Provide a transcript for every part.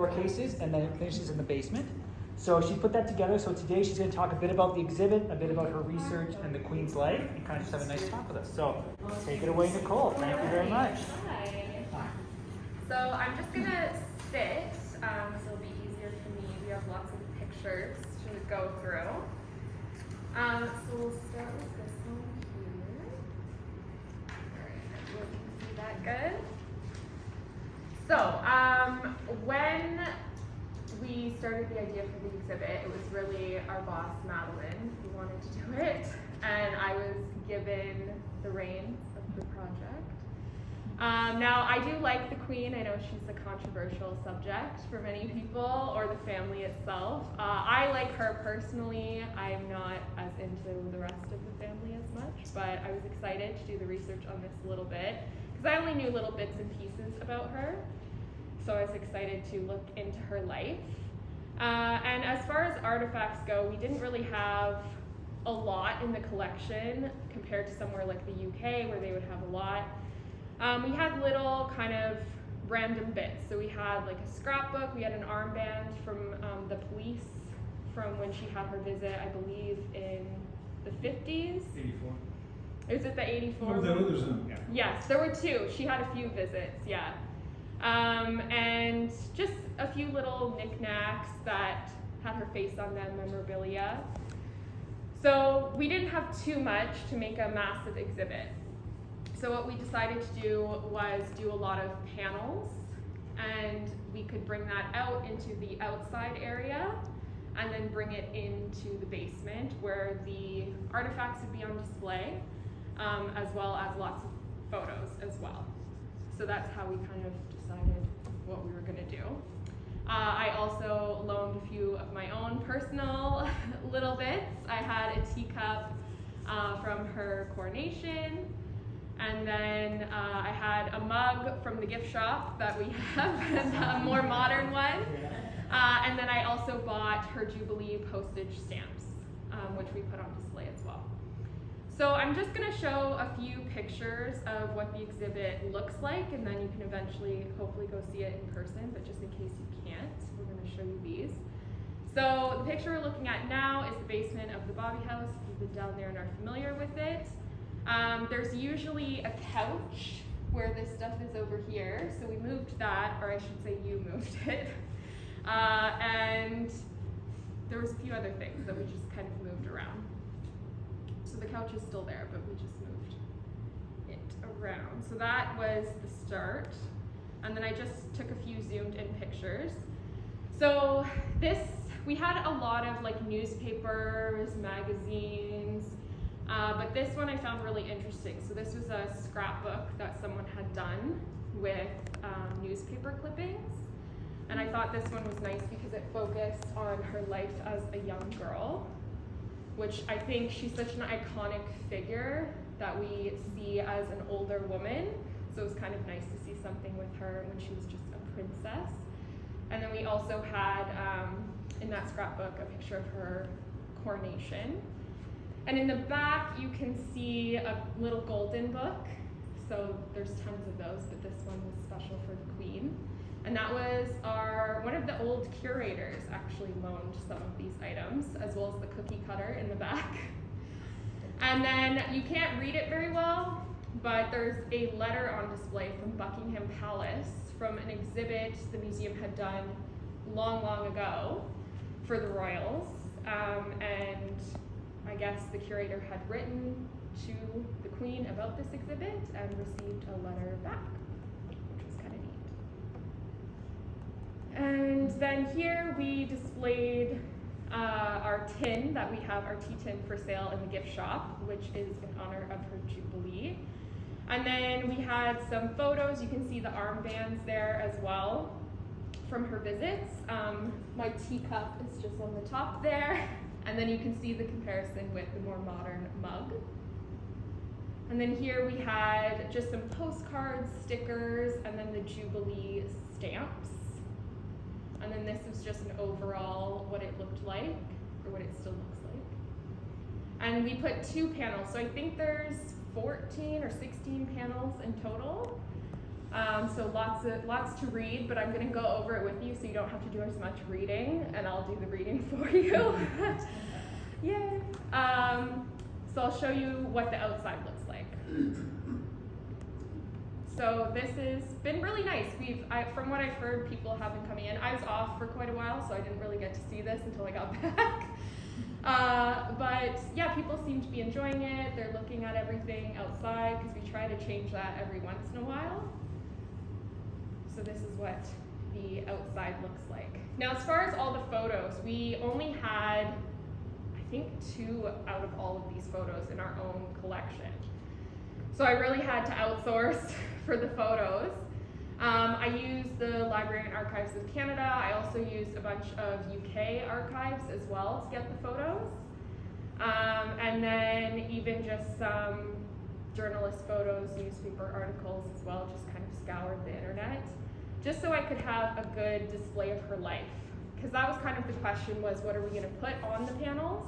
cases, and then it finishes in the basement. So she put that together. So today she's going to talk a bit about the exhibit, a bit about her research and the Queen's life, and kind of just have a nice talk with us. So take it away, Nicole. Thank you very much. Hi. So I'm just going to sit, so it'll be easier for me. We have lots of pictures to go through. So we'll start with this one here. Alright, everyone can see that good. So, when we started the idea for the exhibit, it was really our boss, Madeline, who wanted to do it, and I was given the reins of the project. Now, I do like the Queen. I know she's a controversial subject for many people, or the family itself. I like her personally. I'm not as into the rest of the family as much, but I was excited to do the research on this a little bit, because I only knew little bits and pieces about her. So I was excited to look into her life. And as far as artifacts go, we didn't really have a lot in the collection compared to somewhere like the UK where they would have a lot. We had little kind of random bits. So we had like a scrapbook, we had an armband from the police from when she had her visit, I believe in the 50s. 84. Is it the 84? Oh, there's a, yeah. Yes, there were two. She had a few visits, yeah. And just a few little knickknacks that had her face on them, memorabilia. So we didn't have too much to make a massive exhibit. So what we decided to do was do a lot of panels, and we could bring that out into the outside area and then bring it into the basement where the artifacts would be on display, as well as lots of photos as well. So that's how we kind of decided what we were going to do. I also loaned a few of my own personal little bits. I had a teacup from her coronation, and then I had a mug from the gift shop that we have, a more modern one. And then I also bought her Jubilee postage stamps, which we put on display as well. So I'm just going to show a few pictures of what the exhibit looks like, and then you can eventually hopefully go see it in person, but just in case you can't, we're going to show you these. So the picture we're looking at now is the basement of the Bobby House. If you've been down there and are familiar with it. There's usually a couch where this stuff is over here, so we moved that, or I should say you moved it. And there was a few other things that we just kind of moved around. So the couch is still there, but we just moved it around. So that was the start. And then I just took a few zoomed in pictures. So this, we had a lot of like newspapers, magazines, but this one I found really interesting. So this was a scrapbook that someone had done with newspaper clippings. And I thought this one was nice because it focused on her life as a young girl, which I think she's such an iconic figure that we see as an older woman. So it was kind of nice to see something with her when she was just a princess. And then we also had, in that scrapbook, a picture of her coronation. And in the back, you can see a little golden book. So there's tons of those, but this one was special for the Queen. And that was one of the old curators actually loaned some of these items, as well as the cookie cutter in the back. And then you can't read it very well, but there's a letter on display from Buckingham Palace from an exhibit the museum had done long, long ago for the royals. And I guess the curator had written to the Queen about this exhibit and received a letter back, which was kind of neat. And then here we displayed our tin that we have, our tea tin for sale in the gift shop, which is in honor of her Jubilee. And then we had some photos. You can see the armbands there as well from her visits. My teacup is just on the top there. And then you can see the comparison with the more modern mug. And then here we had just some postcards, stickers, and then the Jubilee stamps. And then this was just an overall what it looked like, or what it still looks like. And we put 2 panels, so I think there's 14 or 16 panels in total. So lots to read, but I'm going to go over it with you so you don't have to do as much reading, and I'll do the reading for you. Yay! So I'll show you what the outside looks like. So this has been really nice. From what I've heard, people have been coming in. I was off for quite a while, so I didn't really get to see this until I got back. But yeah, people seem to be enjoying it. They're looking at everything outside because we try to change that every once in a while. So this is what the outside looks like. Now, as far as all the photos, we only had, I think, 2 out of all of these photos in our own collection. So I really had to outsource for the photos. I used the Library and Archives of Canada. I also used a bunch of UK archives as well to get the photos. And then even just some journalist photos, newspaper articles as well, just kind of scoured the internet, just so I could have a good display of her life. Because that was kind of the question, was what are we gonna put on the panels?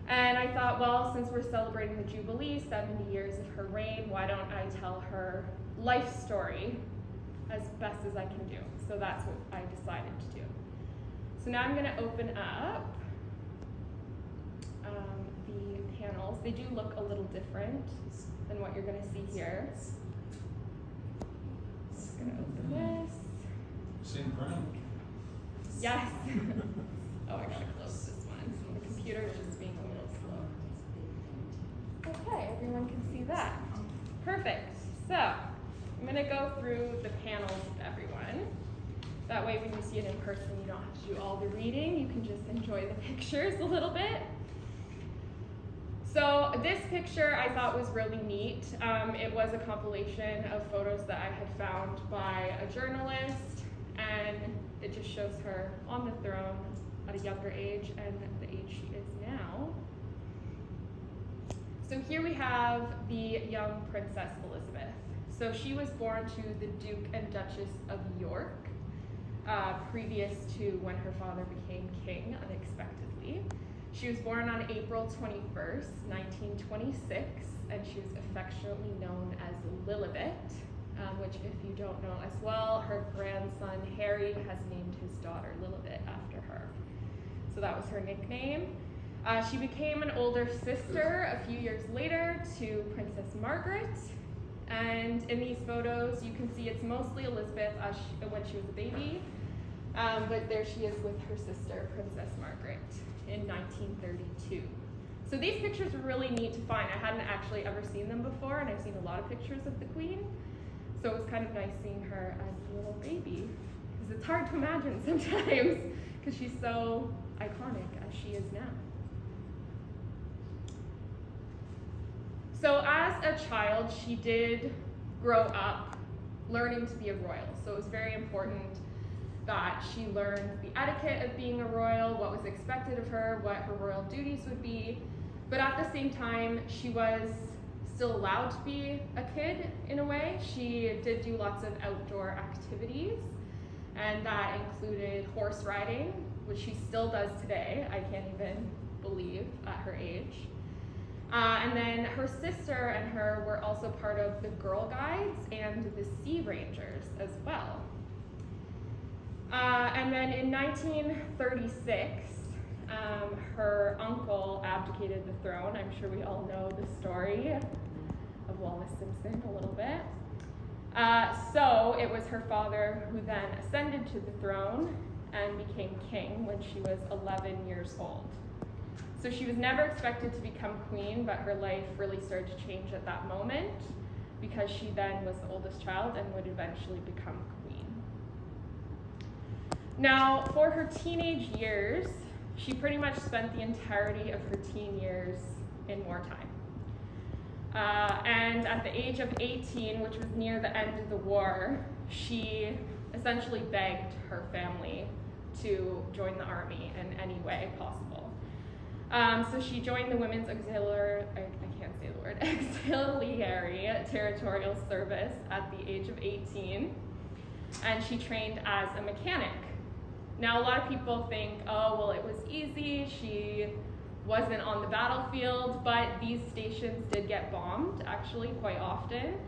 And I thought, well, since we're celebrating the Jubilee, 70 years of her reign, why don't I tell her life story as best as I can do? So that's what I decided to do. So now I'm gonna open up the panels. They do look a little different than what you're gonna see here. I'm just gonna open this. Same crown. Yes. Oh, I gotta close this one. The computer is just being a little slow. Okay, everyone can see that. Perfect. So, I'm gonna go through the panels with everyone. That way when you see it in person, you don't have to do all the reading. You can just enjoy the pictures a little bit. So this picture I thought was really neat. It was a compilation of photos that I had found by a journalist, and it just shows her on the throne at a younger age and the age she is now. So here we have the young Princess Elizabeth. So she was born to the Duke and Duchess of York, previous to when her father became king unexpectedly. She was born on April 21st, 1926, and she was affectionately known as Lilibet, which if you don't know as well, her grandson Harry has named his daughter Lilibet after her. So that was her nickname. She became an older sister a few years later to Princess Margaret. And in these photos, you can see it's mostly Elizabeth when she was a baby, but there she is with her sister, Princess Margaret, in 1932. So these pictures were really neat to find. I hadn't actually ever seen them before, and I've seen a lot of pictures of the Queen. So it was kind of nice seeing her as a little baby, because it's hard to imagine sometimes, because she's so iconic as she is now. So as a child, she did grow up learning to be a royal. So it was very important that she learned the etiquette of being a royal, what was expected of her, what her royal duties would be. But at the same time, she was still allowed to be a kid in a way. She did do lots of outdoor activities, and that included horse riding, which she still does today. I can't even believe at her age. And then her sister and her were also part of the Girl Guides and the Sea Rangers as well. And then in 1936, her uncle abdicated the throne. I'm sure we all know the story of Wallace Simpson a little bit. So it was her father who then ascended to the throne and became king when she was 11 years old. So she was never expected to become queen, but her life really started to change at that moment because she then was the oldest child and would eventually become queen. Now, for her teenage years, she pretty much spent the entirety of her teen years in wartime. And at the age of 18, which was near the end of the war, she essentially begged her family to join the army in any way possible. So she joined the Women's Auxiliary Territorial Service at the age of 18, and she trained as a mechanic. Now, a lot of people think, oh, well, it was easy, she wasn't on the battlefield, but these stations did get bombed, actually, quite often.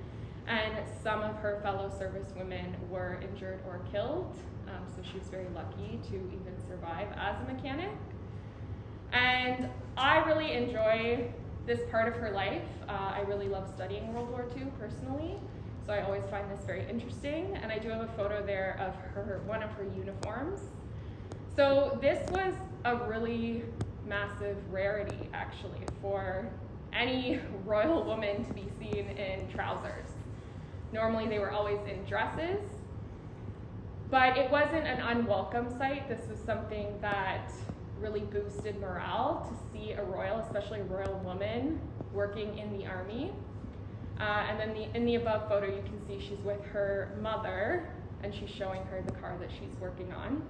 and some of her fellow servicewomen were injured or killed, so she was very lucky to even survive as a mechanic. And I really enjoy this part of her life. I really love studying World War II personally, so I always find this very interesting, and I do have a photo there of one of her uniforms. So this was a really massive rarity, actually, for any royal woman to be seen in trousers. Normally they were always in dresses, but it wasn't an unwelcome sight. This was something that really boosted morale to see a royal, especially a royal woman, working in the army. And then in the above photo, you can see she's with her mother, and she's showing her the car that she's working on.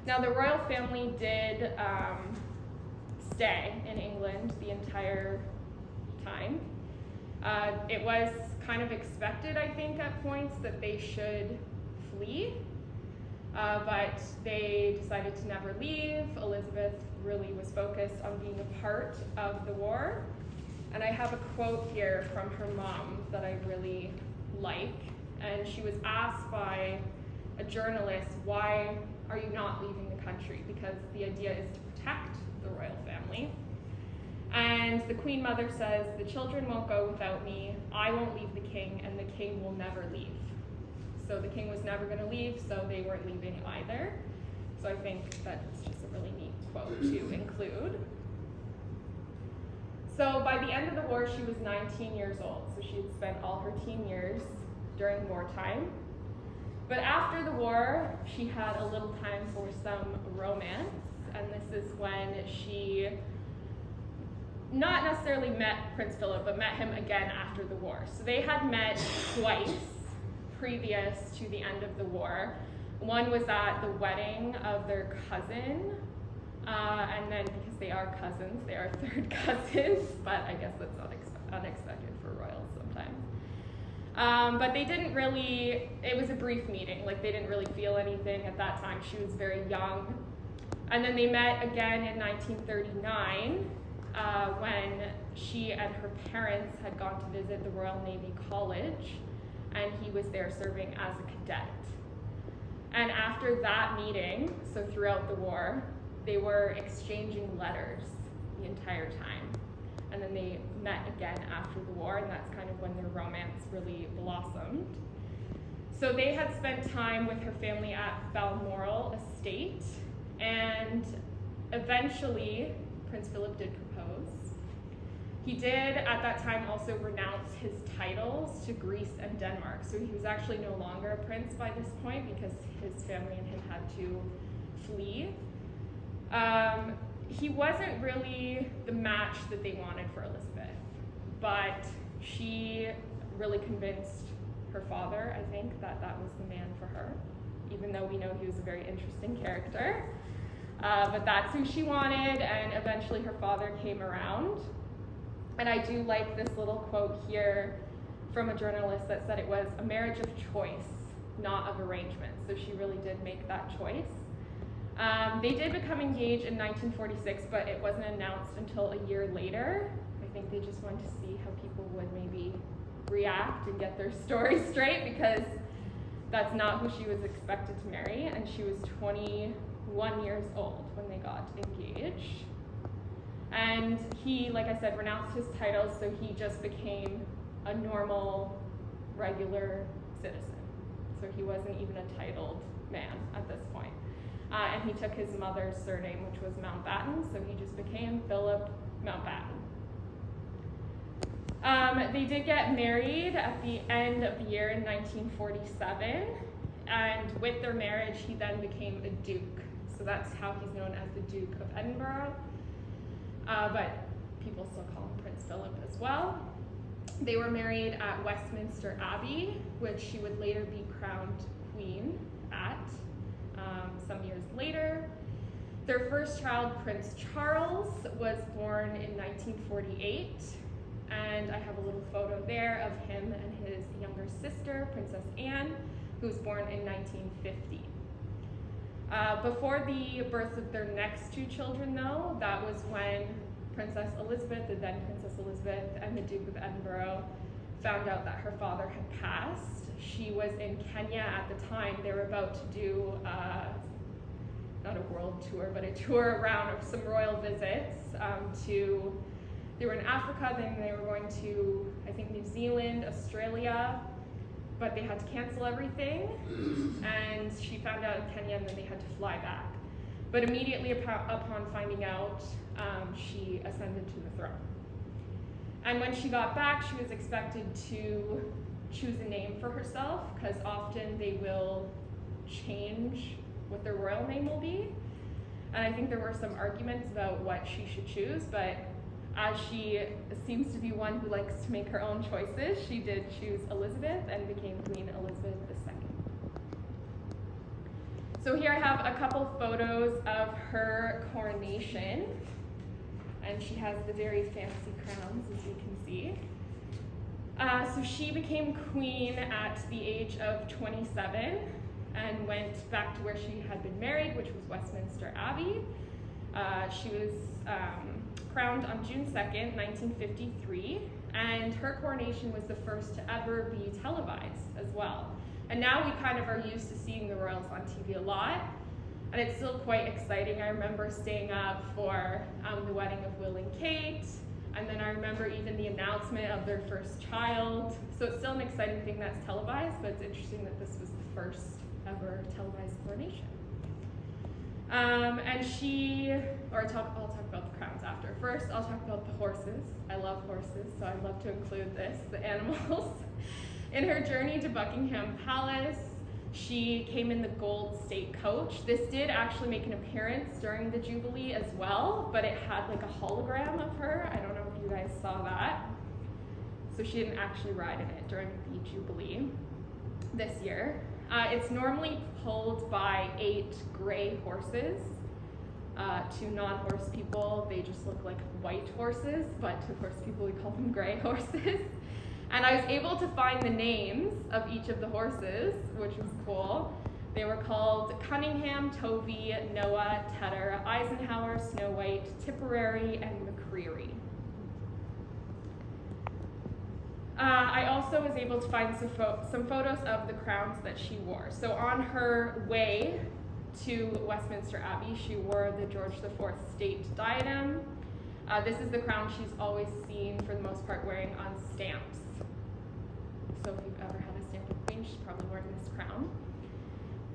Now, the royal family did stay in England the entire time. It was kind of expected, I think, at points that they should flee, but they decided to never leave. Elizabeth really was focused on being a part of the war. And I have a quote here from her mom that I really like. And she was asked by a journalist, why are you not leaving the country? Because the idea is to protect the royal family. And the Queen Mother says, the children won't go without me, I won't leave the king, and the king will never leave. So the king was never going to leave, so they weren't leaving either. So I think that's just a really neat quote to include. So by the end of the war, she was 19 years old. So she had spent all her teen years during wartime. But after the war, she had a little time for some romance. And this is when she not necessarily met Prince Philip, but met him again after the war. So they had met twice previous to the end of the war. One was at the wedding of their cousin, and then because they are cousins, they are third cousins, but I guess that's unexpected for royals sometimes. But they didn't really, it was a brief meeting, like they didn't really feel anything at that time. She was very young. And then they met again in 1939 when she and her parents had gone to visit the Royal Navy College, and he was there serving as a cadet. And after that meeting, so throughout the war, they were exchanging letters the entire time. And then they met again after the war, and that's kind of when their romance really blossomed. So they had spent time with her family at Balmoral Estate, and eventually Prince Philip did propose. He did at that time also renounce his titles to Greece and Denmark. So he was actually no longer a prince by this point because his family and him had to flee. He wasn't really the match that they wanted for Elizabeth, but she really convinced her father, I think, that that was the man for her, even though we know he was a very interesting character. But that's who she wanted, and eventually her father came around. And I do like this little quote here from a journalist that said it was a marriage of choice, not of arrangement. So she really did make that choice. They did become engaged in 1946, but it wasn't announced until a year later. I think they just wanted to see how people would maybe react and get their story straight, because that's not who she was expected to marry, and she was 21 years old when they got engaged. And he, like I said, renounced his titles, so he just became a normal, regular citizen. So he wasn't even a titled man at this point. And he took his mother's surname, which was Mountbatten, so he just became Philip Mountbatten. They did get married at the end of the year in 1947, and with their marriage, he then became a duke. So that's how he's known as the Duke of Edinburgh, but people still call him Prince Philip as well. They were married at Westminster Abbey, which she would later be crowned queen at some years later. Their first child, Prince Charles, was born in 1948, and I have a little photo there of him and his younger sister, Princess Anne, who was born in 1950. Before the birth of their next two children, though, that was when Princess Elizabeth, the then Princess Elizabeth, and the Duke of Edinburgh found out that her father had passed. She was in Kenya at the time. They were about to do, not a world tour, but a tour around of some royal visits they were in Africa, then they were going to, I think, New Zealand, Australia, but they had to cancel everything, and she found out in Kenya, and then they had to fly back. But immediately upon finding out, she ascended to the throne. And when she got back, she was expected to choose a name for herself, because often they will change what their royal name will be. And I think there were some arguments about what she should choose, but as she seems to be one who likes to make her own choices, she did choose Elizabeth and became Queen Elizabeth II. So here I have a couple photos of her coronation, and she has the very fancy crowns, as you can see. So she became queen at the age of 27 and went back to where she had been married, which was Westminster Abbey. She was crowned on June 2nd, 1953, and her coronation was the first to ever be televised as well. And now we kind of are used to seeing the royals on TV a lot, and it's still quite exciting. I remember staying up for the wedding of Will and Kate, and then I remember even the announcement of their first child. So it's still an exciting thing that's televised, but it's interesting that this was the first ever televised coronation. And I'll talk about the crowns after. First, I'll talk about the horses. I love horses, so I'd love to include the animals. In her journey to Buckingham Palace, she came in the gold state coach. This did actually make an appearance during the Jubilee as well, but it had like a hologram of her. I don't know if you guys saw that. So she didn't actually ride in it during the Jubilee this year. It's normally pulled by 8 gray horses. To non-horse people, they just look like white horses, but to horse people, we call them gray horses. And I was able to find the names of each of the horses, which was cool. They were called Cunningham, Tovey, Noah, Tedder, Eisenhower, Snow White, Tipperary, and McCreary. I also was able to find some photos of the crowns that she wore. So on her way to Westminster Abbey, she wore the George IV state diadem. This is the crown she's always seen, for the most part, wearing on stamps. So if you've ever had a stamp of queen, she's probably wearing this crown.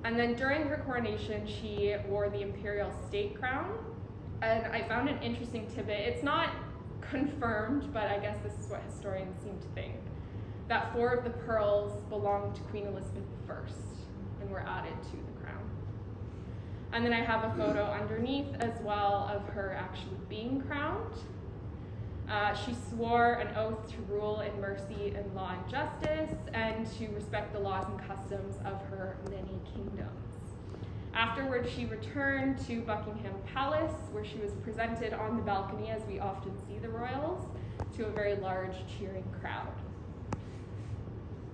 And then during her coronation, she wore the imperial state crown. And I found an interesting tidbit. It's not confirmed, but I guess this is what historians seem to think, that 4 of the pearls belonged to Queen Elizabeth I and were added to the crown. And then I have a photo underneath as well of her actually being crowned. She swore an oath to rule in mercy and law and justice, and to respect the laws and customs of her many kingdoms. Afterwards, she returned to Buckingham Palace, where she was presented on the balcony, as we often see the royals, to a very large cheering crowd.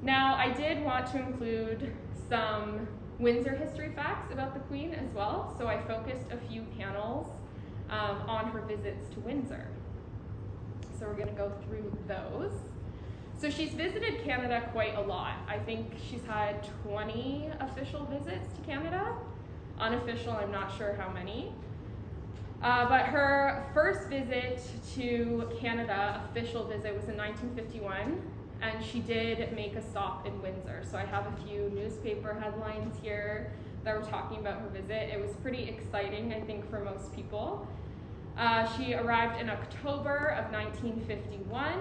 Now, I did want to include some Windsor history facts about the Queen as well, so I focused a few panels on her visits to Windsor. So we're going to go through those. So she's visited Canada quite a lot. I think she's had 20 official visits to Canada. Unofficial, I'm not sure how many. But her first visit to Canada, official visit, was in 1951, and she did make a stop in Windsor. So I have a few newspaper headlines here that were talking about her visit. It was pretty exciting, I think, for most people. She arrived in October of 1951.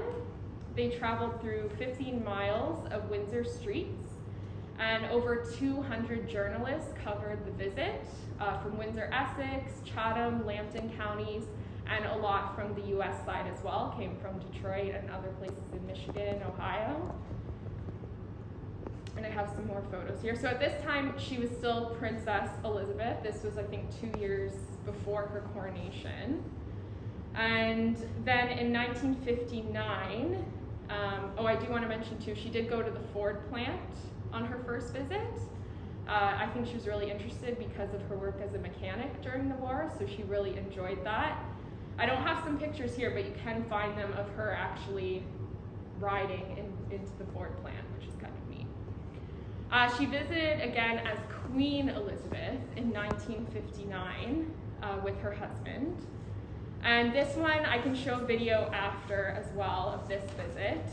They traveled through 15 miles of Windsor streets, and over 200 journalists covered the visit from Windsor, Essex, Chatham, Lambton counties, and a lot from the US side as well, came from Detroit and other places in Michigan and Ohio. And I have some more photos here. So at this time, she was still Princess Elizabeth. This was, I think, 2 years before her coronation. And then in 1959, I do want to mention too, she did go to the Ford plant on her first visit. I think she was really interested because of her work as a mechanic during the war, so she really enjoyed that. I don't have some pictures here, but you can find them of her actually riding into the board plan, which is kind of neat. She visited again as Queen Elizabeth in 1959 with her husband. And this one, I can show video after as well of this visit.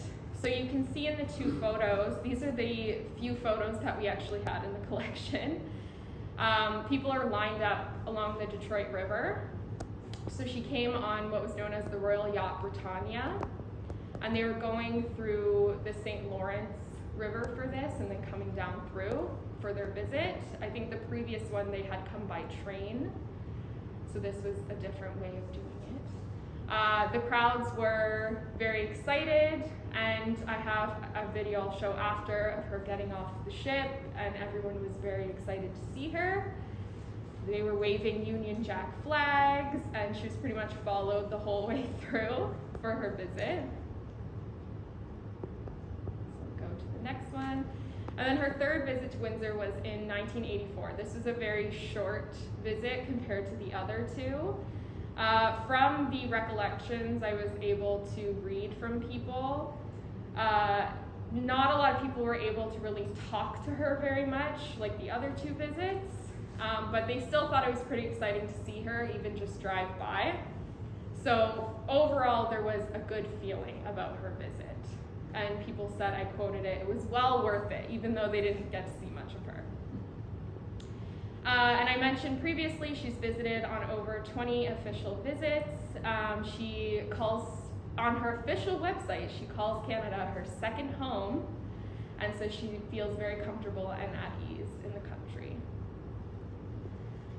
So you can see in the two photos, these are the few photos that we actually had in the collection. People are lined up along the Detroit River. So she came on what was known as the Royal Yacht Britannia, and they were going through the St. Lawrence River for this and then coming down through for their visit. I think the previous one they had come by train, so this was a different way of doing it. The crowds were very excited, and I have a video I'll show after of her getting off the ship, and everyone was very excited to see her. They were waving Union Jack flags, and she was pretty much followed the whole way through for her visit. So go to the next one. And then her third visit to Windsor was in 1984. This was a very short visit compared to the other two. From the recollections I was able to read from people, not a lot of people were able to really talk to her very much like the other two visits, but they still thought it was pretty exciting to see her, even just drive by. So overall, there was a good feeling about her visit. And people said, I quoted it was well worth it, even though they didn't get to see much of her. And I mentioned previously, she's visited on over 20 official visits. She calls, on her official website, she calls Canada her second home, and so she feels very comfortable and at ease in the country.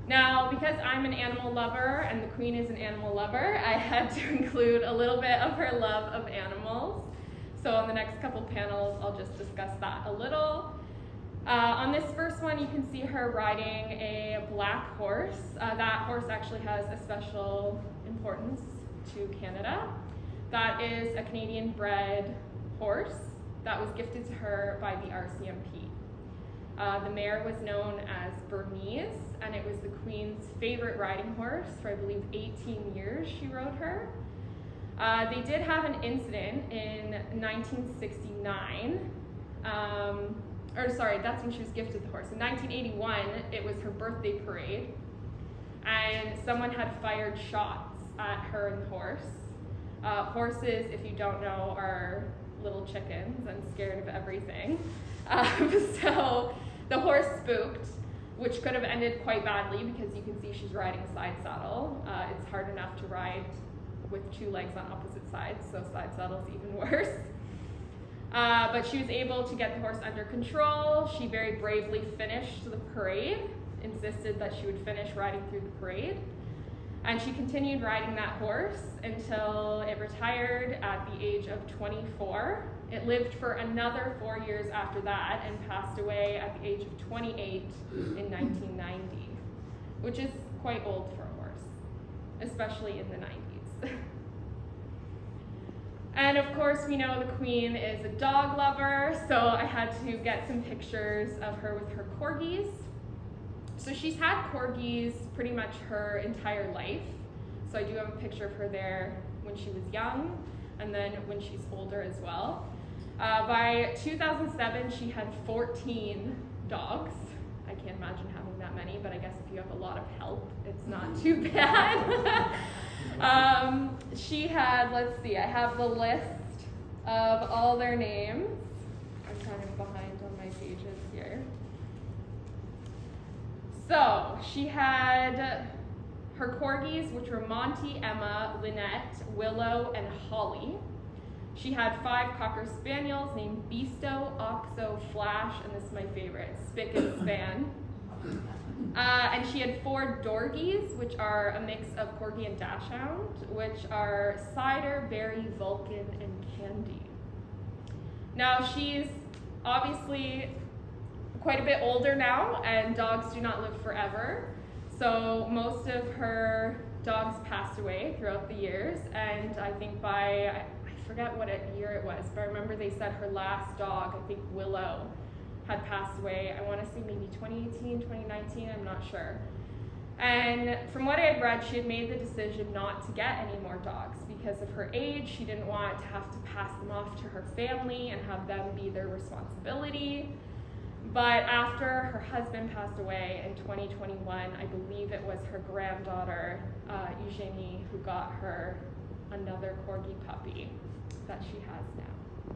Now, because I'm an animal lover and the Queen is an animal lover, I had to include a little bit of her love of animals. So on the next couple panels, I'll just discuss that a little. On this first one, you can see her riding a black horse. That horse actually has a special importance to Canada. That is a Canadian bred horse that was gifted to her by the RCMP. The mare was known as Burmese, and it was the Queen's favorite riding horse for, I believe, 18 years she rode her. They did have an incident in 1969. That's when she was gifted the horse. In 1981, it was her birthday parade, and someone had fired shots at her and the horse. Horses, if you don't know, are little chickens and scared of everything. So the horse spooked, which could have ended quite badly because you can see she's riding a side saddle. It's hard enough to ride with two legs on opposite sides, so side saddle's even worse. But she was able to get the horse under control. She very bravely finished the parade, insisted that she would finish riding through the parade. And she continued riding that horse until it retired at the age of 24. It lived for another 4 years after that and passed away at the age of 28 in 1990, which is quite old for a horse, especially in the 90s. And of course, we know the Queen is a dog lover, so I had to get some pictures of her with her corgis. So she's had corgis pretty much her entire life. So I do have a picture of her there when she was young, and then when she's older as well. By 2007, she had 14 dogs. I can't imagine having that many, but I guess if you have a lot of help, it's not too bad. She had, let's see, I have the list of all their names. I'm kind of behind on my pages here. So she had her corgis, which were Monty, Emma, Lynette, Willow, and Holly. She had 5 Cocker Spaniels named Beasto, Oxo, Flash, and this is my favorite, Spick and Span. And she had 4 Dorgies, which are a mix of Corgi and Dachshund, which are Cider, Berry, Vulcan, and Candy. Now she's obviously quite a bit older now, and dogs do not live forever. So most of her dogs passed away throughout the years, and I think by, I forget what year it was, but I remember they said her last dog, I think Willow, had passed away. I want to say maybe 2018, 2019, I'm not sure. And from what I had read, she had made the decision not to get any more dogs because of her age. She didn't want to have to pass them off to her family and have them be their responsibility. But after her husband passed away in 2021, I believe it was her granddaughter, Eugenie, who got her another corgi puppy that she has now.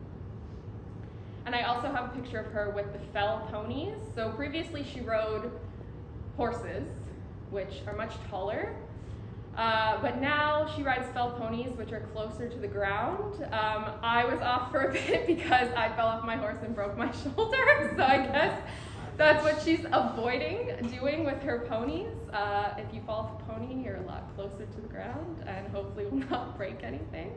And I also have a picture of her with the fell ponies. So previously she rode horses, which are much taller. But now she rides fell ponies, which are closer to the ground. I was off for a bit because I fell off my horse and broke my shoulder. So I guess that's what she's avoiding doing with her ponies. If you fall off a pony, you're a lot closer to the ground and hopefully will not break anything.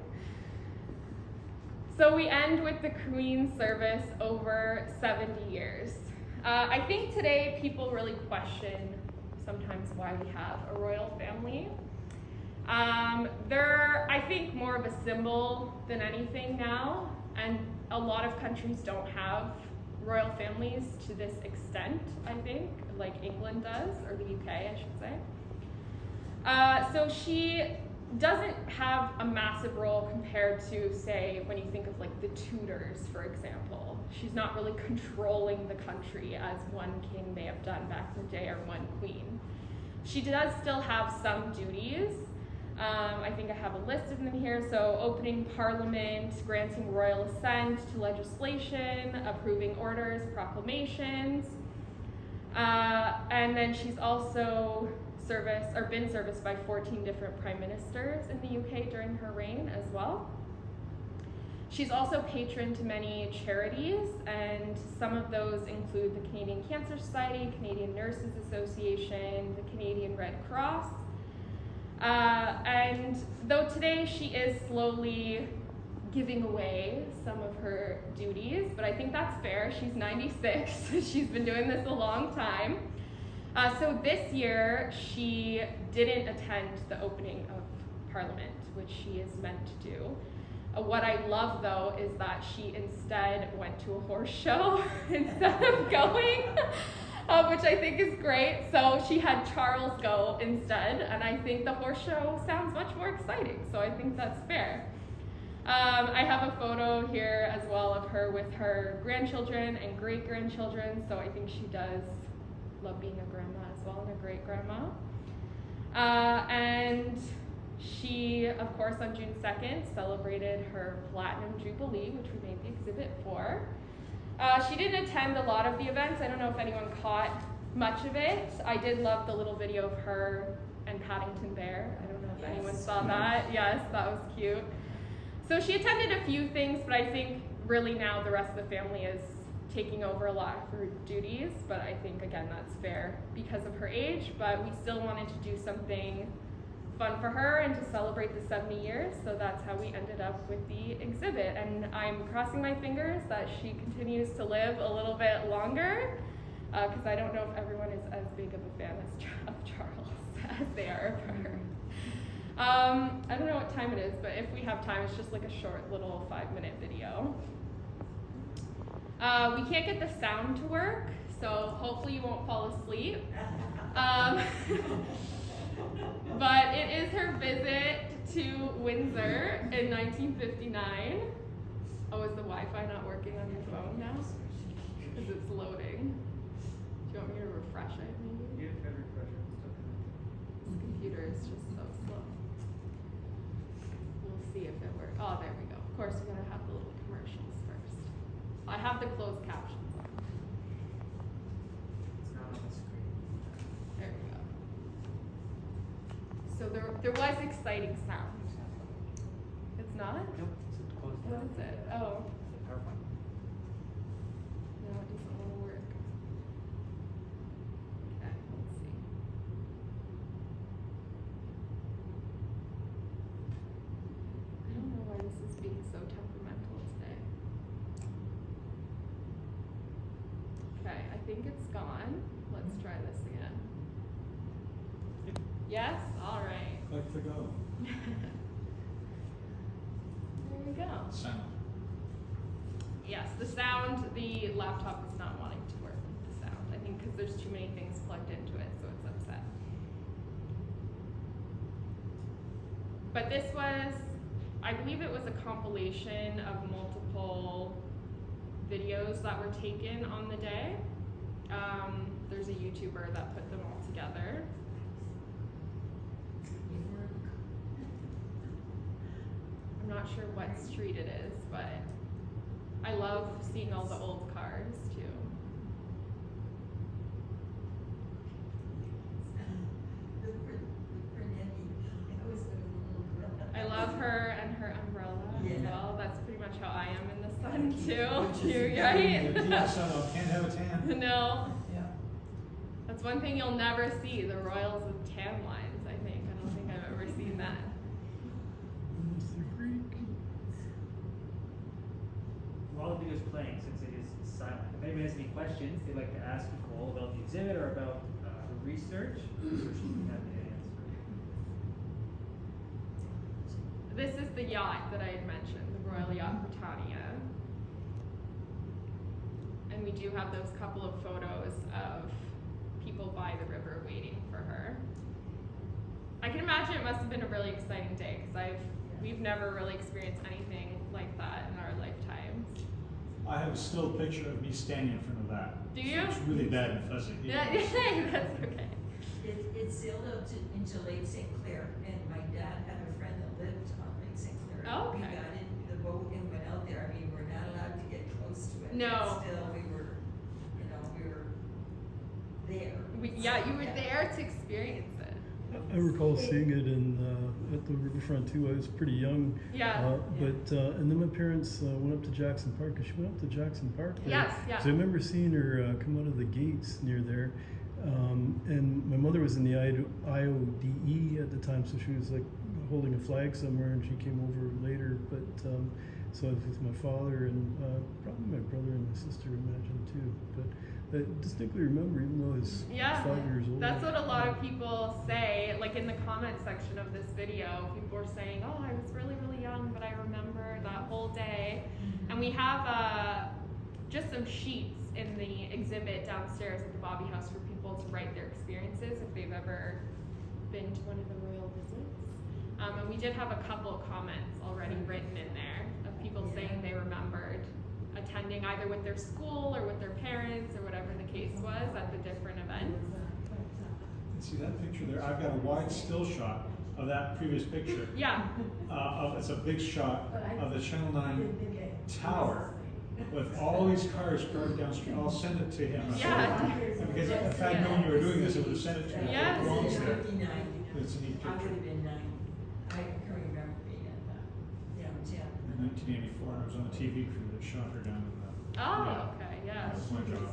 So we end with the Queen's service over 70 years. I think today people really question sometimes why we have a royal family. They're, I think, more of a symbol than anything now, and a lot of countries don't have royal families to this extent, I think, like England does, or the UK, I should say. So she doesn't have a massive role compared to, say, when you think of like the Tudors, for example. She's not really controlling the country as one king may have done back in the day, or one queen. She does still have some duties. I think I have a list of them here. So opening parliament, granting royal assent to legislation, approving orders, proclamations. And then she's also been serviced by 14 different prime ministers in the UK during her reign as well. She's also patron to many charities, and some of those include the Canadian Cancer Society, Canadian Nurses Association, the Canadian Red Cross. And though today she is slowly giving away some of her duties, but I think that's fair. She's 96, she's been doing this a long time. So this year she didn't attend the opening of Parliament, which she is meant to do. What I love though is that she instead went to a horse show instead of going. Which I think is great. So she had Charles go instead, and I think the horse show sounds much more exciting, so I think that's fair. I have a photo here as well of her with her grandchildren and great-grandchildren, so I think she does love being a grandma as well, and a great-grandma. And she, of course, on June 2nd, celebrated her Platinum Jubilee, which we made the exhibit for. She didn't attend a lot of the events. I don't know if anyone caught much of it. I did love the little video of her and Paddington Bear. I don't know if anyone saw that. Yes, that was cute. So she attended a few things, but I think really now the rest of the family is taking over a lot of her duties. But I think, again, that's fair because of her age. But we still wanted to do something fun for her and to celebrate the 70 years, so that's how we ended up with the exhibit. And I'm crossing my fingers that she continues to live a little bit longer, because I don't know if everyone is as big of a fan of Charles as they are of her. I don't know what time it is, but if we have time, it's just like a short little 5-minute video. We can't get the sound to work, so hopefully you won't fall asleep. But it is her visit to Windsor in 1959. Oh, is the Wi-Fi not working on your phone now? Because it's loading. Do you want me to refresh it maybe? You can refresh it. This computer is just so slow. We'll see if it works. Oh, there we go. Of course, we're going to have the little commercials first. I have the closed captions on. It's not on the screen. There we go. So there was exciting sound. It's not? Nope, it's closed. What is it? Oh. It's a PowerPoint. No, it doesn't want to work. Okay, let's see. I don't know why this is being so temperamental today. Okay, I think it's gone. Let's try this again. Yes? All right. Click to go. There we go. Sound. Yes, the sound, the laptop is not wanting to work with the sound. I think because there's too many things plugged into it, so it's upset. But this was, I believe it was a compilation of multiple videos that were taken on the day. There's a YouTuber that put them all together. I'm not sure what street it is, but I love seeing all the old cars too. I love her and her umbrella as well. That's pretty much how I am in the sun too. You're right. Can't have a tan. No. Yeah. That's one thing you'll never see, the Royals with tan lines, I think. I don't think I've ever seen that. While the video's playing, since it is silent, if anybody has any questions they'd like to ask Nicole about the exhibit or about her research, I'm sure she can have the answer. This is the yacht that I had mentioned, the Royal Yacht Britannia. And we do have those couple of photos of people by the river waiting for her. I can imagine it must have been a really exciting day because we've never really experienced anything like that in our lifetimes. I have a still picture of me standing in front of that. Do you? It's really bad and fuzzy. Yeah, that's okay. It sailed out into Lake St. Clair, and my dad had a friend that lived on Lake St. Clair. Oh, okay. We got in the boat and went out there. I mean, we're not allowed to get close to it. No. But still, we were there. You were there to experience it. I recall seeing it at the riverfront too. I was pretty young. Yeah. And then my parents went up to Jackson Park, and she went up to Jackson Park there. Yes, yeah. So I remember seeing her come out of the gates near there. And my mother was in the IODE at the time, so she was like holding a flag somewhere, and she came over later. But so I was with my father and probably my brother and my sister, I imagine too. But I distinctly remember, even though I was 5 years old. That's what a lot of people say, like in the comment section of this video, people were saying, oh, I was really, really young, but I remember that whole day. And we have just some sheets in the exhibit downstairs at the Bobby House for people to write their experiences if they've ever been to one of the royal visits. And we did have a couple of comments already written in there of people saying they remembered attending either with their school or with their parents or whatever the case was at the different events. See that picture there? I've got a wide still shot of that previous picture. Yeah. It's a big shot of the Channel 9 tower with all these cars parked downstream. I'll send it to him. Yeah. Because if I'd known you were doing this, I would have sent it to him. Yes. It belongs there. 59. It's a neat I would picture. have been 9. I can remember being at downtown. In 1984, I was on the TV crew that shot her down in the. Oh, okay, yeah. That was my job.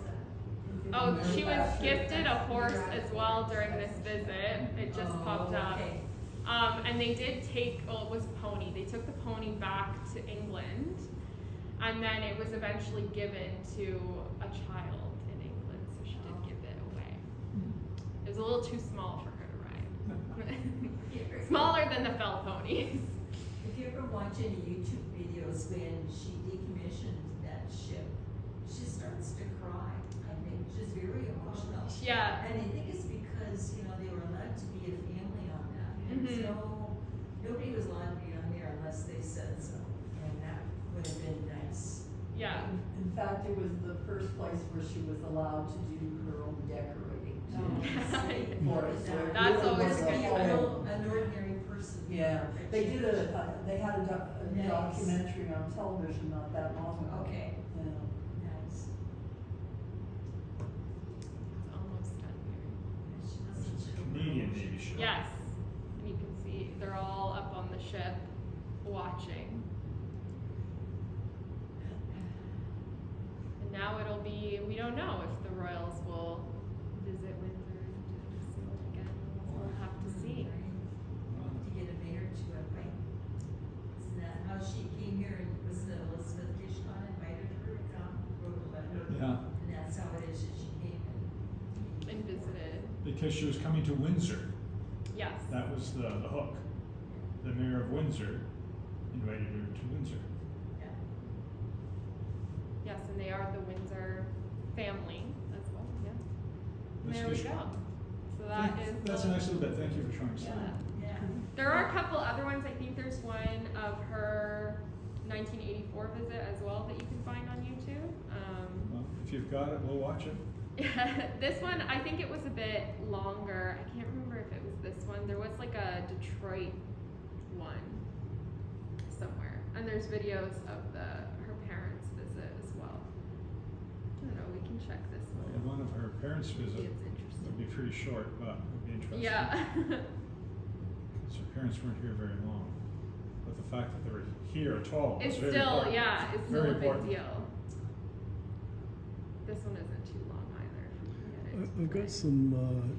Oh, she was gifted a horse as well during this visit. It just popped up. Okay. And they did take, it was a pony. They took the pony back to England, and then it was eventually given to a child in England, so she did give it away. It was a little too small for her to ride. Smaller than the fell ponies. If you ever watch any YouTube videos when she decommissioned that ship, she starts to cry. I think she's very emotional. Yeah. And I think it's because, they were allowed to be a family on that. And Mhm. so nobody was allowed to be on there unless they said so. And that would have been nice. Yeah. In fact, it was the first place where she was allowed to do her own decorating too. For us, so it That's really always was a good. whole- An ordinary person. Yeah, they did they had a Nice. documentary on television not that long ago. Okay, Yeah. nice. It's almost done here. It's a Canadian Navy ship. Yes. And you can see they're all up on the ship watching. And now it'll be, we don't know if the Royals will visit Windsor to see it again. We'll have to see. To get a mayor to a right. Isn't that how she came here and was it Elizabeth Kishon invited her to come, wrote a letter? Yeah, And that's how it is that she came in. And visited. because she was coming to Windsor. Yes. That was the hook. The mayor of Windsor invited her to Windsor. Yeah. Yes, and they are the Windsor family as well, yeah. And That's there we good. go. So that is That's a nice little bit. Thank you for showing us Yeah. that. Yeah. There are a couple other ones. I think there's one of her 1984 visit as well that you can find on YouTube. Well, if you've got it, we'll watch it. This one, I think it was a bit longer. I can't remember if it was this one. There was like a Detroit one somewhere, and there's videos of her parents' visit as well. I don't know. We can check this one. And one of her parents' visit It's interesting. would be pretty short, but would be interesting. Yeah. Because her parents weren't here very long. But the fact that they were here at all was It's very still, important. yeah, it's still Very a big important. deal. This one isn't too long either. If you can get it. I've got some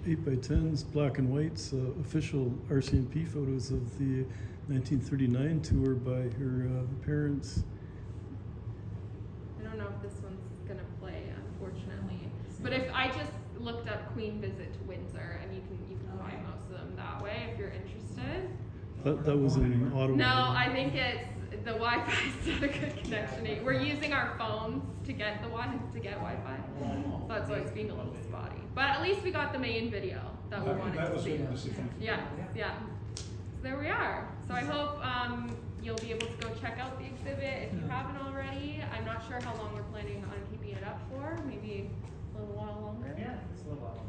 8x10s, black and whites, official RCMP photos of the 1939 tour by her parents. I don't know if this one's gonna play, unfortunately. But if I just looked up Queen Visit to Windsor, and you can find most of them that way if you're interested. That was in Ottawa. No, I think it's the Wi-Fi's not a good connection. We're using our phones to get Wi-Fi. So that's why it's being a little spotty. But at least we got the main video that we wanted That to was see. what we wanted to see. Thank you. Yeah. So there we are. So I hope you'll be able to go check out the exhibit if you haven't already. I'm not sure how long we're planning on keeping it up for. Maybe a little while longer. Yeah, it's a little while.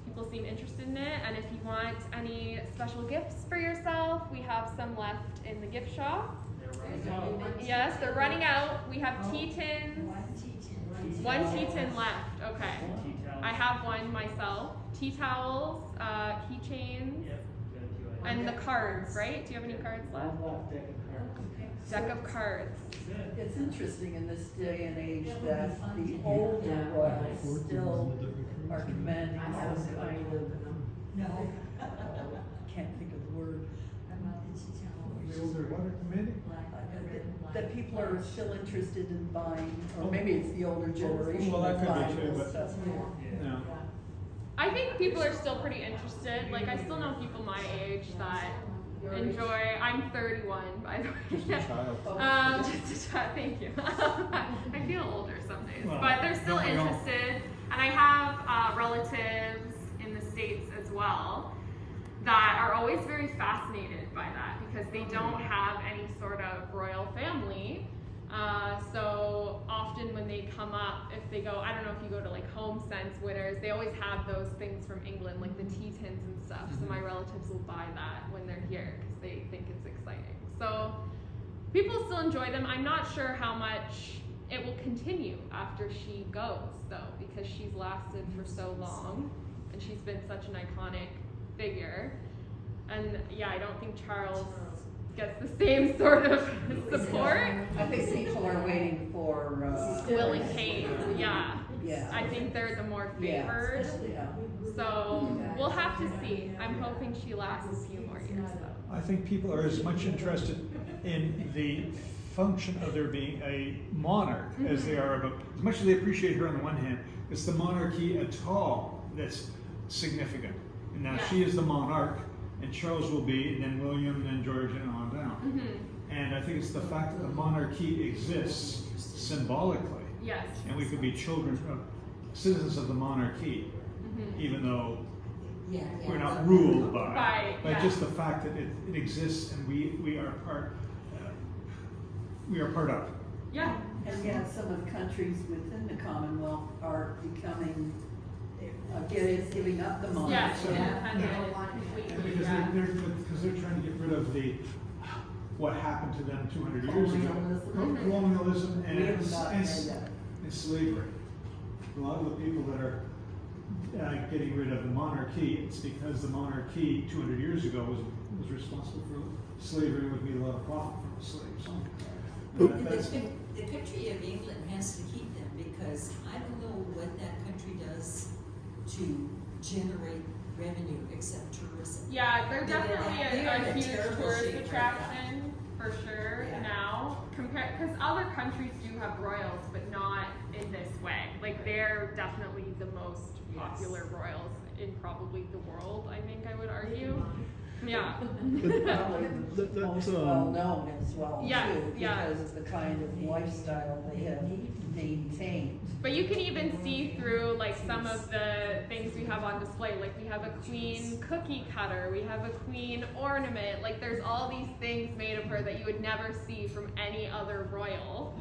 People seem interested in it, and if you want any special gifts for yourself, we have some left in the gift shop. Yes, they're running out. We have tea tins. One tea tin left. Okay. I have one myself. Tea towels, keychains, and the cards, right? Do you have any cards left? Deck of cards. It's interesting in this day and age that the older royals still are commanding some kind of, can't think of the word, The older water committee? that people are still interested in buying, or maybe it's the older generation Well, that that's could be buying too, this but- stuff. Yeah. I think people are still pretty interested. Like, I still know people my age that enjoy. I'm 31, by the way. Just a child. Just a chat. Thank you. I feel older some days, Well, but they're still don't we all? interested. And I have relatives in the States as well that are always very fascinated by that because they don't have any sort of royal family. So often when they come up, if they go, I don't know if you go to like Home Sense Winners, they always have those things from England, like the tea tins and stuff. So my relatives will buy that when they're here because they think it's exciting. So people still enjoy them. I'm not sure how much it will continue after she goes though, because she's lasted for so long and she's been such an iconic figure. And yeah, I don't think Charles gets the same sort of support. I think people are waiting for, Will and Kate, yeah. yeah. I think they're the more Yeah, favored. yeah. So we'll have to see. I'm hoping she lasts a few more years though. I think people are as much interested in the function of there being a monarch as they are about, as much as they appreciate her on the one hand, it's the monarchy at all that's significant. And now she is the monarch, and Charles will be, and then William, and then George, and on down. And I think it's the fact that the monarchy exists symbolically, Yes. and we could be children, citizens of the monarchy, even though we're not ruled by, but just the fact that it exists and we are part of. Yeah. And yet some of the countries within the Commonwealth are becoming, giving up the monarchy. Yes. Independent And completely. because Yeah. they're trying to get rid of what happened to them 200 years ago, Colonialism. colonialism We haven't gotten and there yet. slavery. A lot of the people that are getting rid of the monarchy, it's because the monarchy 200 years ago was responsible for slavery and would be a lot of profit from the slaves. So, And that's- the country of England has to keep them because I don't know what that country does to generate revenue except tourism. Yeah, they're They're definitely in a a huge terrible tourist shape right attraction for sure Yeah. now. Because other countries do have royals, but not in this way. Like they're definitely the most popular royals in probably the world. I think I would argue. Yeah. Probably the That- most that's, well known as well Yes, too, yeah. because of the kind of lifestyle they have maintained. But you can even see through like some of the things we have on display. Like we have a queen cookie cutter, we have a queen ornament. Like there's all these things made of her that you would never see from any other royal.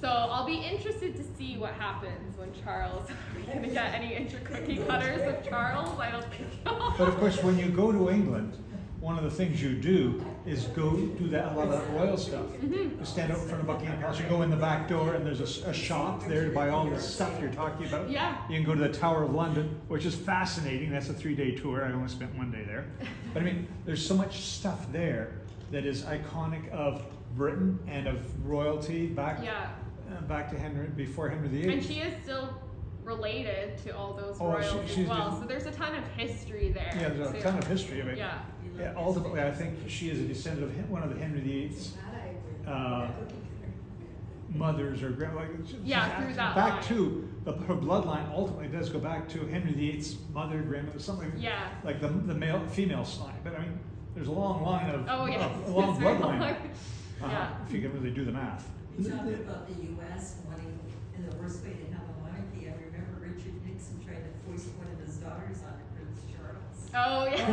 So I'll be interested to see what happens when Charles. Are we gonna get any cookie cutters of Charles? I don't think so. But of course, when you go to England, one of the things you do is go do that, a lot of that royal stuff. You stand out in front of Buckingham Palace, you go in the back door, and there's a shop there to buy all the stuff you're talking about. Yeah. You can go to the Tower of London, which is fascinating. That's a 3-day tour. I only spent 1 day there. But I mean, there's so much stuff there that is iconic of Britain and of royalty back to Henry, before Henry VIII. And she is still related to all those Oh, royals as she's well. just- So there's a ton of history there. Yeah, there's a too. ton of history of it. Yeah. Yeah, ultimately, I think she is a descendant of one of the Henry VIII's mothers or Yeah, through that back line. to her bloodline. Ultimately, does go back to Henry VIII's mother, grandmother, something Yeah. like the female side. But I mean, there's a long line of Oh yeah. a long It's very bloodline. long. Yeah. If you can really do the math. We talked about the US wanting, in the worst way to have a monarchy. I remember Richard Nixon trying to foist one of his daughters on Prince Charles. Oh yeah.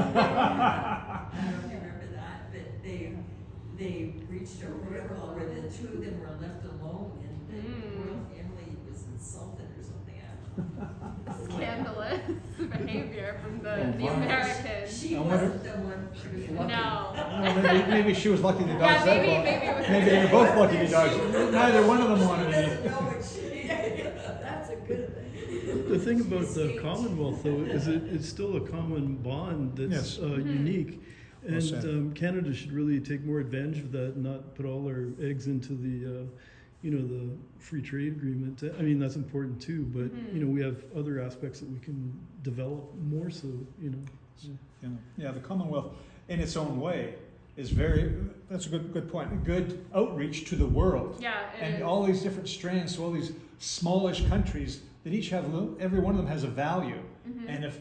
I don't know if you remember that, but they reached a protocol where the two of them were left alone and the royal family was insulted or something. I don't know. Scandalous behavior from the wow. Americans. She I wonder- wasn't the one. She was lucky. No. Well, maybe she was lucky the dogs Yeah, that maybe- well. maybe it was- Maybe they were both lucky the dogs. Neither one of them wanted She any. doesn't know what she That's a good thing. The thing about the Commonwealth, though, is it's still a common bond that's Yes. unique. Well And said. Canada should really take more advantage of that and not put all their eggs into the the free trade agreement. I mean, that's important too, but, we have other aspects that we can develop more so, Yeah, the Commonwealth, in its own way, is that's a good point, a good outreach to the world. Yeah. It And is. all these different strands, so all these smallish countries that each have, every one of them has a value. And if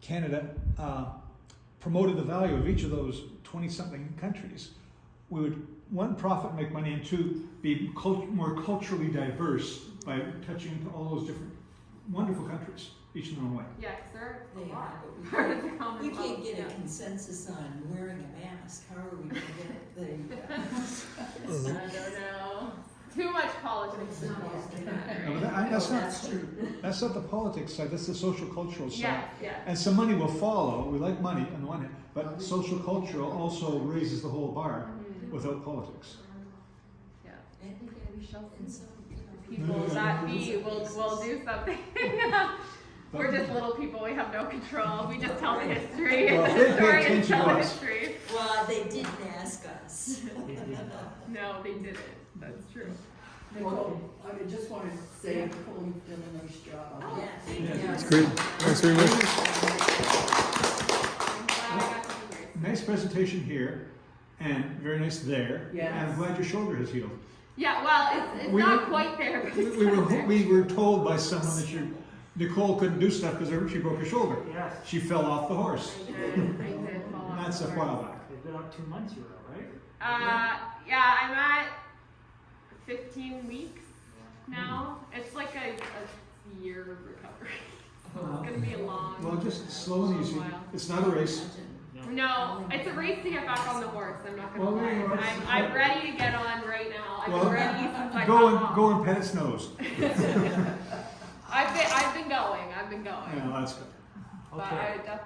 Canada promoted the value of each of those 20-something countries, we would, one, profit, make money, and two, be more culturally diverse by touching into all those different wonderful countries, each in their own way. Yeah, because they're a They lot. are, but we Part of the can't, Commonwealth. we can't get Yeah. a consensus on wearing a mask. How are we gonna get the? I don't know. Too much politics involved in that. No, but Right? that's not the politics side, that's the social cultural side. Yeah, yeah. And some money will follow. We like money on the one hand, but social cultural also raises the whole bar without politics. Yeah. And We shall and see. so, People that be will do something. We're just little people. We have no control. We just tell the history. Well, The they pay historians attention tell to the us. history. well, they didn't ask us. No, they didn't. That's true. Nicole, I just wanted to say, Nicole, you've done a nice job. Oh, Yeah, thank Yeah. you. That's great. Thanks very much. I'm glad I got to do this. Nice presentation here, and very nice there. Yes. And I'm glad your shoulder has healed. Yeah, well, it's We not were- quite there, but it's We getting were there. we were told by someone that Nicole couldn't do stuff because she broke her shoulder. Yes. She fell off the horse. I did fall off That's the a horse. while back. It's been up 2 months, you were, right? Yeah, I'm at 15 weeks now. It's like a year of recovery. So it's gonna be a long. Well, just slow and easy. while. It's not a race. No, it's a race to get back on the horse. I'm not gonna Well, lie. no, no, I'm ready to get on right now. I've Well, been ready since I go got and go and pet its nose. I've been going. Yeah, that's good. But Okay. I definitely.